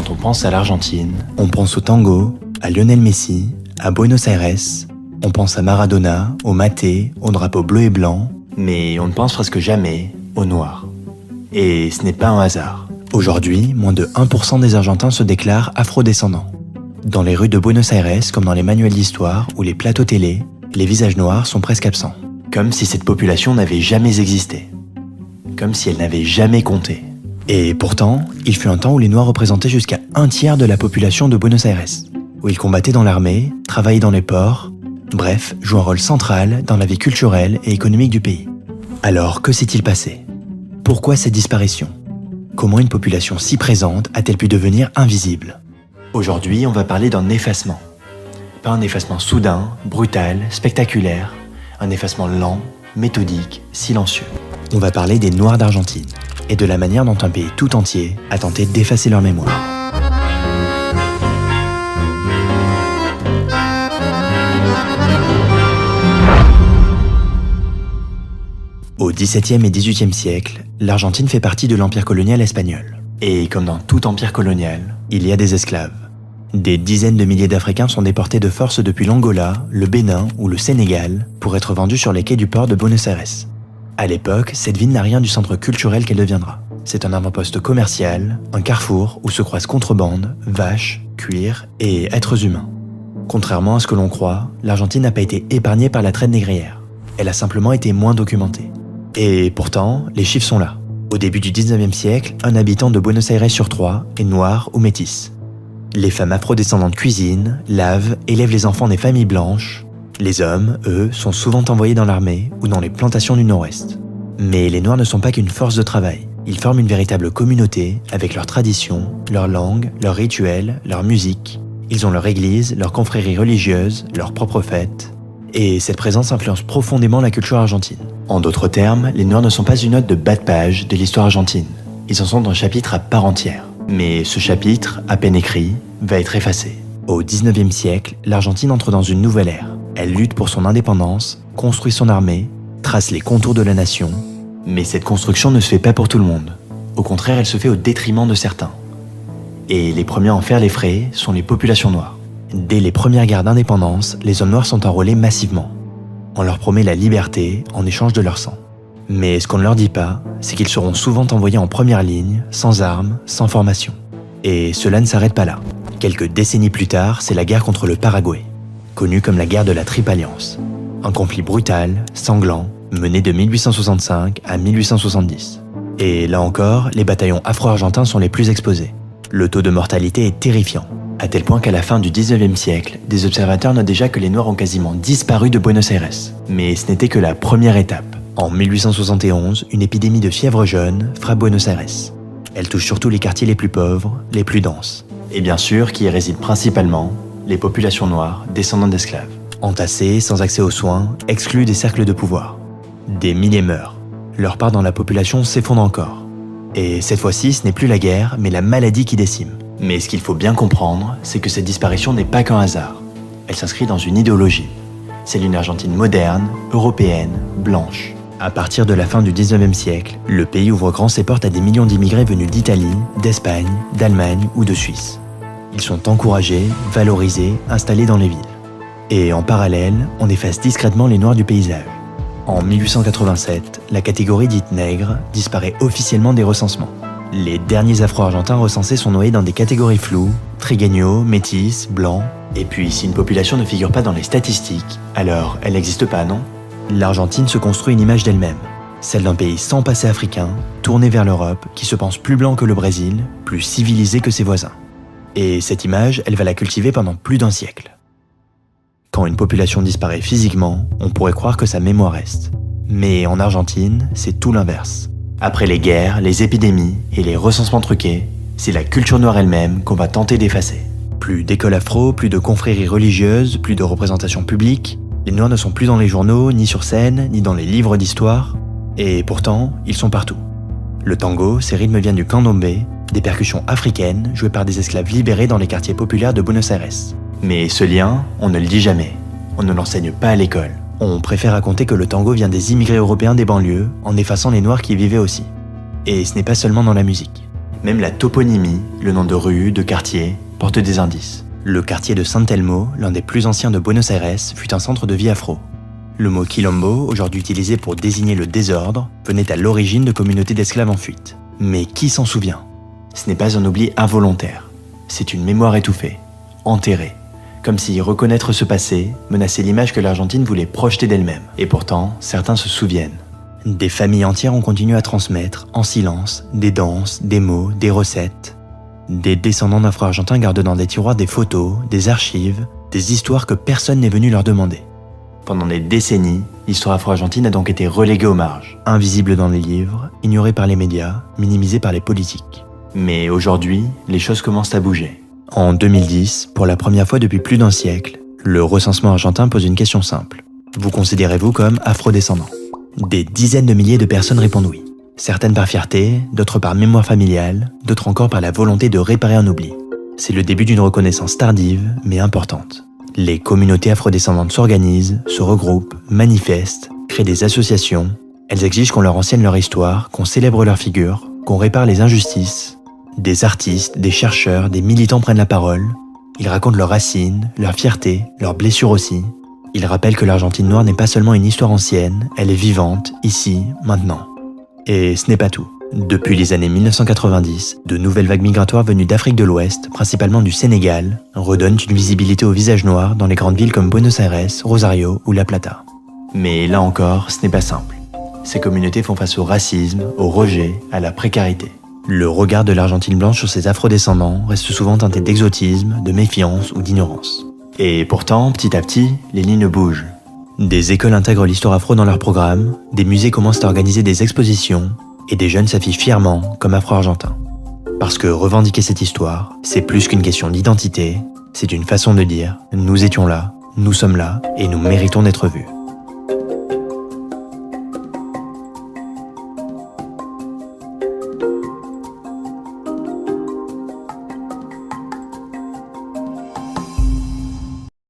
Quand on pense à l'Argentine, on pense au tango, à Lionel Messi, à Buenos Aires, on pense à Maradona, au maté, au drapeau bleu et blanc, mais on ne pense presque jamais au noir. Et ce n'est pas un hasard. Aujourd'hui, moins de 1% des Argentins se déclarent afrodescendants. Dans les rues de Buenos Aires, comme dans les manuels d'histoire ou les plateaux télé, les visages noirs sont presque absents. Comme si cette population n'avait jamais existé. Comme si elle n'avait jamais compté. Et pourtant, il fut un temps où les Noirs représentaient jusqu'à 1/3 de la population de Buenos Aires, où ils combattaient dans l'armée, travaillaient dans les ports, bref, jouaient un rôle central dans la vie culturelle et économique du pays. Alors, que s'est-il passé? Pourquoi cette disparition? Comment une population si présente a-t-elle pu devenir invisible? Aujourd'hui, on va parler d'un effacement. Pas un effacement soudain, brutal, spectaculaire, un effacement lent, méthodique, silencieux. On va parler des Noirs d'Argentine et de la manière dont un pays tout entier a tenté d'effacer leur mémoire. Au XVIIe et XVIIIe siècle, l'Argentine fait partie de l'empire colonial espagnol. Et comme dans tout empire colonial, il y a des esclaves. Des dizaines de milliers d'Africains sont déportés de force depuis l'Angola, le Bénin ou le Sénégal pour être vendus sur les quais du port de Buenos Aires. À l'époque, cette ville n'a rien du centre culturel qu'elle deviendra. C'est un avant-poste commercial, un carrefour où se croisent contrebande, vaches, cuir et êtres humains. Contrairement à ce que l'on croit, l'Argentine n'a pas été épargnée par la traite négrière. Elle a simplement été moins documentée. Et pourtant, les chiffres sont là. Au début du 19e siècle, un habitant de Buenos Aires sur 3 est noir ou métis. Les femmes afrodescendantes cuisinent, lavent, élèvent les enfants des familles blanches. Les hommes, eux, sont souvent envoyés dans l'armée ou dans les plantations du Nord-Ouest. Mais les Noirs ne sont pas qu'une force de travail. Ils forment une véritable communauté avec leurs traditions, leur langue, leurs rituels, leur musique. Ils ont leur église, leur confrérie religieuse, leurs propres fêtes. Et cette présence influence profondément la culture argentine. En d'autres termes, les Noirs ne sont pas une note de bas de page de l'histoire argentine. Ils en sont un chapitre à part entière. Mais ce chapitre, à peine écrit, va être effacé. Au 19e siècle, l'Argentine entre dans une nouvelle ère. Elle lutte pour son indépendance, construit son armée, trace les contours de la nation. Mais cette construction ne se fait pas pour tout le monde. Au contraire, elle se fait au détriment de certains. Et les premiers à en faire les frais sont les populations noires. Dès les premières guerres d'indépendance, les hommes noirs sont enrôlés massivement. On leur promet la liberté en échange de leur sang. Mais ce qu'on ne leur dit pas, c'est qu'ils seront souvent envoyés en première ligne, sans armes, sans formation. Et cela ne s'arrête pas là. Quelques décennies plus tard, c'est la guerre contre le Paraguay, connue comme la guerre de la Triple Alliance. Un conflit brutal, sanglant, mené de 1865 à 1870. Et là encore, les bataillons afro-argentins sont les plus exposés. Le taux de mortalité est terrifiant, à tel point qu'à la fin du 19e siècle, des observateurs notent déjà que les Noirs ont quasiment disparu de Buenos Aires. Mais ce n'était que la première étape. En 1871, une épidémie de fièvre jaune frappe Buenos Aires. Elle touche surtout les quartiers les plus pauvres, les plus denses. Et bien sûr, qui y résident principalement les populations noires, descendantes d'esclaves. Entassés, sans accès aux soins, exclus des cercles de pouvoir. Des milliers meurent. Leur part dans la population s'effondre encore. Et cette fois-ci, ce n'est plus la guerre, mais la maladie qui décime. Mais ce qu'il faut bien comprendre, c'est que cette disparition n'est pas qu'un hasard. Elle s'inscrit dans une idéologie. C'est une Argentine moderne, européenne, blanche. À partir de la fin du 19e siècle, le pays ouvre grand ses portes à des millions d'immigrés venus d'Italie, d'Espagne, d'Allemagne ou de Suisse. Ils sont encouragés, valorisés, installés dans les villes. Et en parallèle, on efface discrètement les Noirs du paysage. En 1887, la catégorie dite nègre disparaît officiellement des recensements. Les derniers Afro-Argentins recensés sont noyés dans des catégories floues, trigueños, métis, blancs. Et puis, si une population ne figure pas dans les statistiques, alors elle n'existe pas, non? L'Argentine se construit une image d'elle-même, celle d'un pays sans passé africain, tourné vers l'Europe, qui se pense plus blanc que le Brésil, plus civilisé que ses voisins. Et cette image, elle va la cultiver pendant plus d'un siècle. Quand une population disparaît physiquement, on pourrait croire que sa mémoire reste. Mais en Argentine, c'est tout l'inverse. Après les guerres, les épidémies et les recensements truqués, c'est la culture noire elle-même qu'on va tenter d'effacer. Plus d'écoles afro, plus de confréries religieuses, plus de représentations publiques. Les Noirs ne sont plus dans les journaux, ni sur scène, ni dans les livres d'histoire. Et pourtant, ils sont partout. Le tango, ses rythmes viennent du candomblé, des percussions africaines jouées par des esclaves libérés dans les quartiers populaires de Buenos Aires. Mais ce lien, on ne le dit jamais. On ne l'enseigne pas à l'école. On préfère raconter que le tango vient des immigrés européens des banlieues, en effaçant les Noirs qui y vivaient aussi. Et ce n'est pas seulement dans la musique. Même la toponymie, le nom de rue, de quartier, porte des indices. Le quartier de San Telmo, l'un des plus anciens de Buenos Aires, fut un centre de vie afro. Le mot quilombo, aujourd'hui utilisé pour désigner le désordre, venait à l'origine de communautés d'esclaves en fuite. Mais qui s'en souvient? Ce n'est pas un oubli involontaire, c'est une mémoire étouffée, enterrée, comme si reconnaître ce passé menaçait l'image que l'Argentine voulait projeter d'elle-même. Et pourtant, certains se souviennent. Des familles entières ont continué à transmettre, en silence, des danses, des mots, des recettes. Des descendants d'Afro-Argentins gardent dans des tiroirs des photos, des archives, des histoires que personne n'est venu leur demander. Pendant des décennies, l'histoire afro-argentine a donc été reléguée aux marges, invisible dans les livres, ignorée par les médias, minimisée par les politiques. Mais aujourd'hui, les choses commencent à bouger. En 2010, pour la première fois depuis plus d'un siècle, le recensement argentin pose une question simple. Vous considérez-vous comme afrodescendant? Des dizaines de milliers de personnes répondent oui. Certaines par fierté, d'autres par mémoire familiale, d'autres encore par la volonté de réparer un oubli. C'est le début d'une reconnaissance tardive, mais importante. Les communautés afrodescendantes s'organisent, se regroupent, manifestent, créent des associations. Elles exigent qu'on leur enseigne leur histoire, qu'on célèbre leurs figures, qu'on répare les injustices. Des artistes, des chercheurs, des militants prennent la parole. Ils racontent leurs racines, leurs fiertés, leurs blessures aussi. Ils rappellent que l'Argentine noire n'est pas seulement une histoire ancienne, elle est vivante, ici, maintenant. Et ce n'est pas tout. Depuis les années 1990, de nouvelles vagues migratoires venues d'Afrique de l'Ouest, principalement du Sénégal, redonnent une visibilité au visage noir dans les grandes villes comme Buenos Aires, Rosario ou La Plata. Mais là encore, ce n'est pas simple. Ces communautés font face au racisme, au rejet, à la précarité. Le regard de l'Argentine blanche sur ses afrodescendants reste souvent teinté d'exotisme, de méfiance ou d'ignorance. Et pourtant, petit à petit, les lignes bougent. Des écoles intègrent l'histoire afro dans leurs programmes, des musées commencent à organiser des expositions, et des jeunes s'affichent fièrement comme afro-argentins. Parce que revendiquer cette histoire, c'est plus qu'une question d'identité, c'est une façon de dire « nous étions là, nous sommes là, et nous méritons d'être vus ».